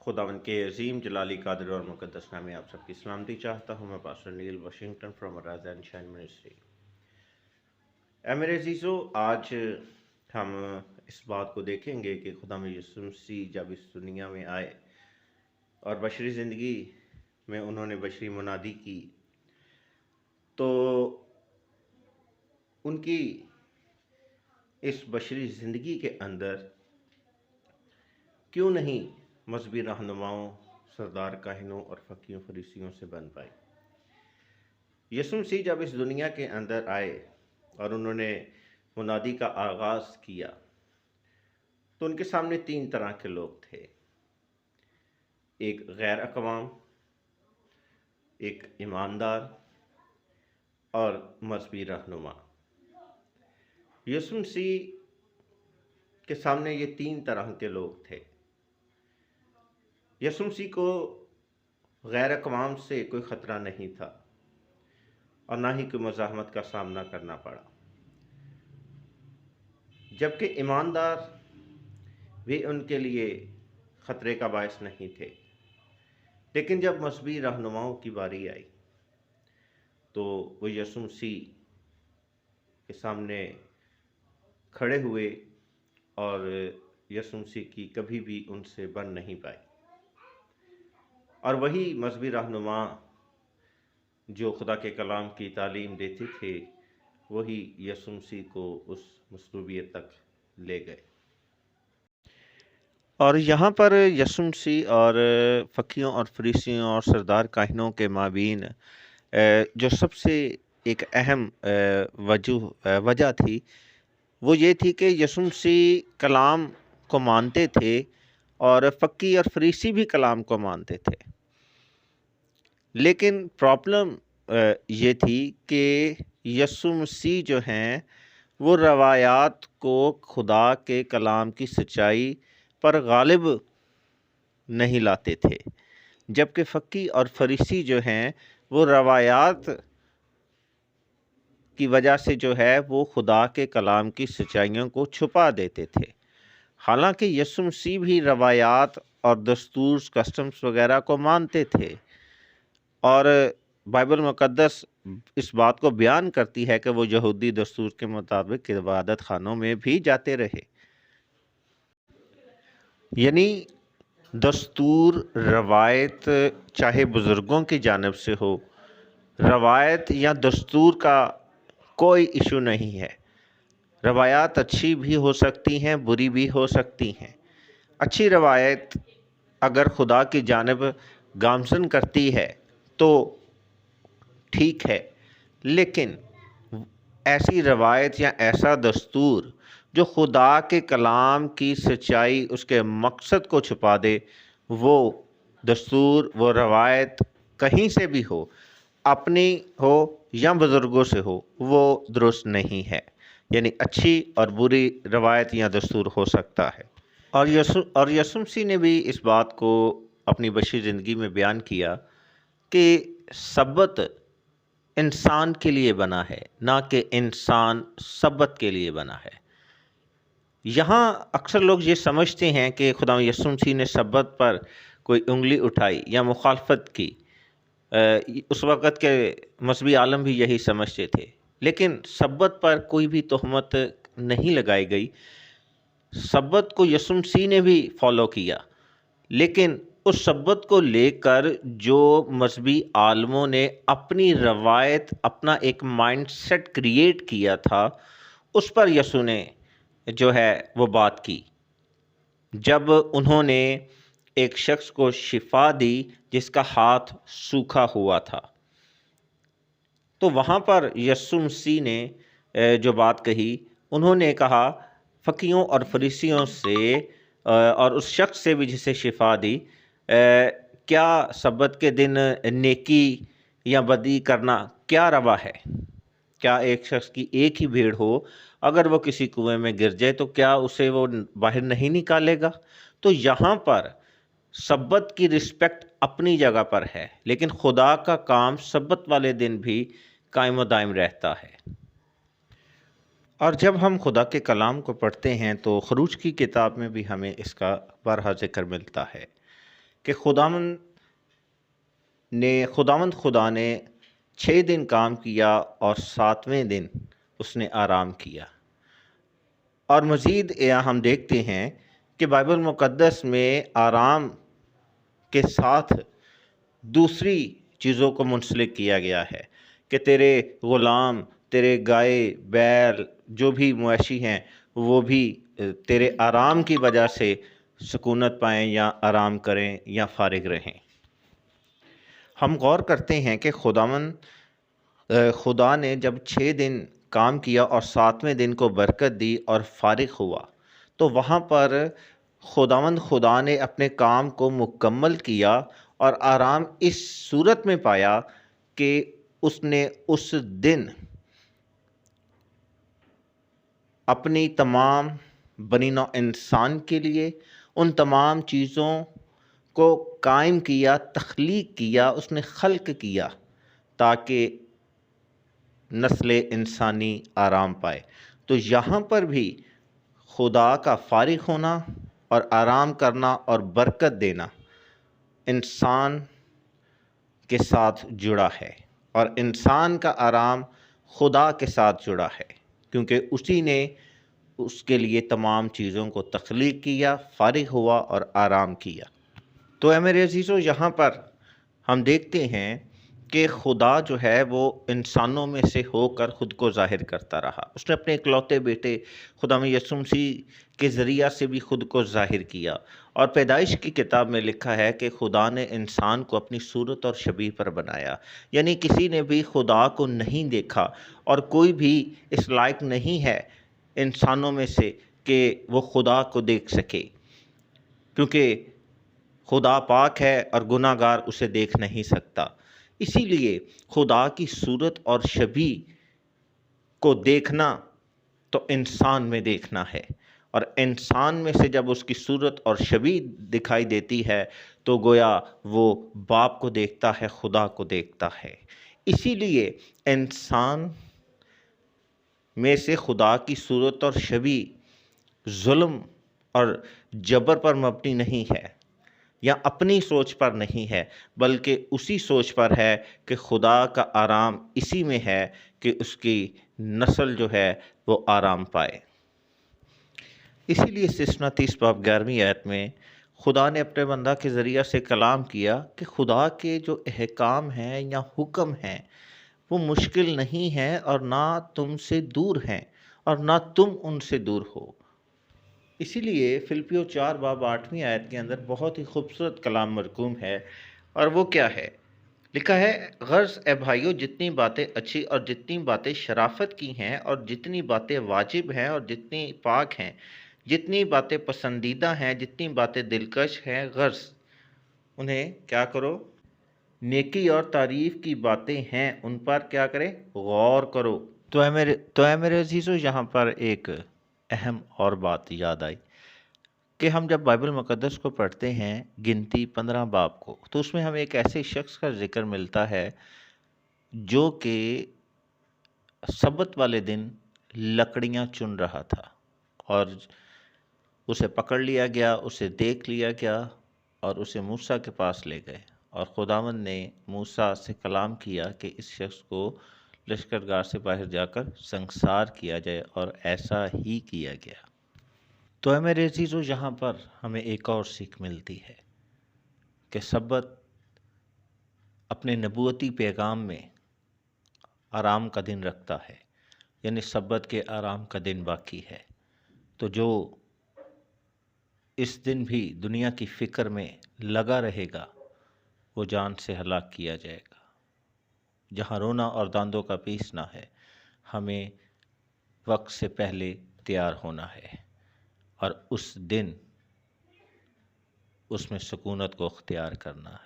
خداوند کے عظیم جلالی قادر اور مقدس نام میں آپ سب کی سلامتی چاہتا ہوں۔ میں pastor Neil Washington from rise and shine ministry. میرے عزیزو، آج ہم اس بات کو دیکھیں گے کہ خدا یسوع مسیح جب اس دنیا میں آئے اور بشری زندگی میں انہوں نے بشری منادی کی، تو ان کی اس بشری زندگی کے اندر کیوں نہیں مذہبی رہنماؤں، سردار کاہنوں اور فقیہوں فریسیوں سے بن پائی؟ یسوع مسیح جب اس دنیا کے اندر آئے اور انہوں نے منادی کا آغاز کیا تو ان کے سامنے تین طرح کے لوگ تھے: ایک غیر اقوام، ایک ایماندار اور مذہبی رہنما۔ یسوع مسیح کے سامنے یہ تین طرح کے لوگ تھے۔ یسوع مسیح کو غیر اقوام سے کوئی خطرہ نہیں تھا اور نہ ہی کوئی مزاحمت کا سامنا کرنا پڑا، جبکہ ایماندار بھی ان کے لیے خطرے کا باعث نہیں تھے۔ لیکن جب مذہبی رہنماؤں کی باری آئی تو وہ یسوع مسیح کے سامنے کھڑے ہوئے اور یسوع مسیح کی کبھی بھی ان سے بن نہیں پائی۔ اور وہی مذہبی رہنما جو خدا کے کلام کی تعلیم دیتے تھے، وہی یسوع مسیح کو اس مصلوبیت تک لے گئے۔ اور یہاں پر یسوع مسیح اور فقیہوں اور فریسیوں اور سردار کاہنوں کے مابین جو سب سے ایک اہم وجہ تھی، وہ یہ تھی کہ یسوع مسیح کلام کو مانتے تھے اور فقی اور فریسی بھی کلام کو مانتے تھے، لیکن پرابلم یہ تھی کہ یسوع مسیح جو ہیں وہ روایات کو خدا کے کلام کی سچائی پر غالب نہیں لاتے تھے، جبکہ فقی اور فریسی جو ہیں وہ روایات کی وجہ سے جو ہے وہ خدا کے کلام کی سچائیوں کو چھپا دیتے تھے۔ حالانکہ یسوع مسیح بھی روایات اور دستور، کسٹمز وغیرہ کو مانتے تھے، اور بائبل مقدس اس بات کو بیان کرتی ہے کہ وہ یہودی دستور کے مطابق عبادت خانوں میں بھی جاتے رہے۔ یعنی دستور، روایت چاہے بزرگوں کی جانب سے ہو، روایت یا دستور کا کوئی ایشو نہیں ہے۔ روایات اچھی بھی ہو سکتی ہیں، بری بھی ہو سکتی ہیں۔ اچھی روایت اگر خدا کی جانب گامزن کرتی ہے تو ٹھیک ہے، لیکن ایسی روایت یا ایسا دستور جو خدا کے کلام کی سچائی، اس کے مقصد کو چھپا دے، وہ دستور، وہ روایت کہیں سے بھی ہو، اپنی ہو یا بزرگوں سے ہو، وہ درست نہیں ہے۔ یعنی اچھی اور بری روایت یا دستور ہو سکتا ہے۔ اور یسوع مسیح نے بھی اس بات کو اپنی بشری زندگی میں بیان کیا کہ سبت انسان کے لیے بنا ہے، نہ کہ انسان سبت کے لیے بنا ہے۔ یہاں اکثر لوگ یہ سمجھتے ہیں کہ خدا یسوع مسیح نے سبت پر کوئی انگلی اٹھائی یا مخالفت کی۔ اس وقت کے مذہبی عالم بھی یہی سمجھتے تھے، لیکن سبت پر کوئی بھی تہمت نہیں لگائی گئی۔ سبت کو یسوع مسیح نے بھی فالو کیا، لیکن اس سبت کو لے کر جو مذہبی عالموں نے اپنی روایت، اپنا ایک مائنڈ سیٹ کریٹ کیا تھا، اس پر یسوع نے جو ہے وہ بات کی۔ جب انہوں نے ایک شخص کو شفا دی جس کا ہاتھ سوکھا ہوا تھا، تو وہاں پر یسوع مسیح نے جو بات کہی، انہوں نے کہا فقیہوں اور فریسیوں سے اور اس شخص سے بھی جسے شفا دی، کیا سبت کے دن نیکی یا بدی کرنا کیا روا ہے؟ کیا ایک شخص کی ایک ہی بھیڑ ہو، اگر وہ کسی کنویں میں گر جائے تو کیا اسے وہ باہر نہیں نکالے گا؟ تو یہاں پر سبت کی رسپیکٹ اپنی جگہ پر ہے، لیکن خدا کا کام سبت والے دن بھی قائم و دائم رہتا ہے۔ اور جب ہم خدا کے کلام کو پڑھتے ہیں تو خروج کی کتاب میں بھی ہمیں اس کا بارہا ذکر ملتا ہے کہ خداوند خدا نے 6 دن کام کیا اور 7ویں دن اس نے آرام کیا۔ اور مزید ہم دیکھتے ہیں کہ بائبل مقدس میں آرام کے ساتھ دوسری چیزوں کو منسلک کیا گیا ہے کہ تیرے غلام، تیرے گائے بیل جو بھی مویشی ہیں وہ بھی تیرے آرام کی وجہ سے سکونت پائیں یا آرام کریں یا فارغ رہیں۔ ہم غور کرتے ہیں کہ خدا نے جب 6 دن کام کیا اور 7ویں دن کو برکت دی اور فارغ ہوا، تو وہاں پر خدا نے اپنے کام کو مکمل کیا اور آرام اس صورت میں پایا کہ اس نے اس دن اپنی تمام بنی نوع انسان کے لیے ان تمام چیزوں کو قائم کیا، تخلیق کیا، اس نے خلق کیا تاکہ نسل انسانی آرام پائے۔ تو یہاں پر بھی خدا کا فارغ ہونا اور آرام کرنا اور برکت دینا انسان کے ساتھ جڑا ہے، اور انسان کا آرام خدا کے ساتھ جڑا ہے، کیونکہ اسی نے اس کے لیے تمام چیزوں کو تخلیق کیا، فارغ ہوا اور آرام کیا۔ تو اے میرے عزیزو، یہاں پر ہم دیکھتے ہیں کہ خدا جو ہے وہ انسانوں میں سے ہو کر خود کو ظاہر کرتا رہا۔ اس نے اپنے اکلوتے بیٹے خداوند یسوع مسیح کے ذریعہ سے بھی خود کو ظاہر کیا، اور پیدائش کی کتاب میں لکھا ہے کہ خدا نے انسان کو اپنی صورت اور شبیہ پر بنایا، یعنی کسی نے بھی خدا کو نہیں دیکھا، اور کوئی بھی اس لائق نہیں ہے انسانوں میں سے کہ وہ خدا کو دیکھ سکے، کیونکہ خدا پاک ہے اور گناہ گار اسے دیکھ نہیں سکتا۔ اسی لیے خدا کی صورت اور شبیہ کو دیکھنا تو انسان میں دیکھنا ہے، اور انسان میں سے جب اس کی صورت اور شبیہ دکھائی دیتی ہے تو گویا وہ باپ کو دیکھتا ہے، خدا کو دیکھتا ہے۔ اسی لیے انسان میں سے خدا کی صورت اور شبیہ ظلم اور جبر پر مبنی نہیں ہے یا اپنی سوچ پر نہیں ہے، بلکہ اسی سوچ پر ہے کہ خدا کا آرام اسی میں ہے کہ اس کی نسل جو ہے وہ آرام پائے۔ اسی لیے استثنا 30 باب 11ویں آیت میں خدا نے اپنے بندہ کے ذریعہ سے کلام کیا کہ خدا کے جو احکام ہیں یا حکم ہیں وہ مشکل نہیں ہیں اور نہ تم سے دور ہیں اور نہ تم ان سے دور ہو۔ اسی لیے فلپیو 4 باب 8ویں آیت کے اندر بہت ہی خوبصورت کلام مرقوم ہے، اور وہ کیا ہے؟ لکھا ہے، غرض اے بھائیو جتنی باتیں اچھی اور جتنی باتیں شرافت کی ہیں اور جتنی باتیں واجب ہیں اور جتنی پاک ہیں، جتنی باتیں پسندیدہ ہیں، جتنی باتیں دلکش ہیں، غرض انہیں کیا کرو؟ نیکی اور تعریف کی باتیں ہیں، ان پر کیا کریں؟ غور کرو۔ تو اے میرے عزیزو، یہاں پر ایک اہم اور بات یاد آئی کہ ہم جب بائبل مقدس کو پڑھتے ہیں گنتی 15 باب کو، تو اس میں ہمیں ایک ایسے شخص کا ذکر ملتا ہے جو کہ سبت والے دن لکڑیاں چن رہا تھا، اور اسے پکڑ لیا گیا، اسے دیکھ لیا گیا اور اسے موسیٰ کے پاس لے گئے، اور خداوند نے موسیٰ سے کلام کیا کہ اس شخص کو لشکرگاہ سے باہر جا کر سنسار کیا جائے، اور ایسا ہی کیا گیا۔ تو اے میرے عزیزو، یہاں پر ہمیں ایک اور سیکھ ملتی ہے کہ سبت اپنے نبوتی پیغام میں آرام کا دن رکھتا ہے، یعنی سبت کے آرام کا دن باقی ہے۔ تو جو اس دن بھی دنیا کی فکر میں لگا رہے گا وہ جان سے ہلاک کیا جائے گا۔ جہاں رونا اور داندوں کا پیسنا ہے، ہمیں وقت سے پہلے تیار ہونا ہے اور اس دن اس میں سکونت کو اختیار کرنا ہے۔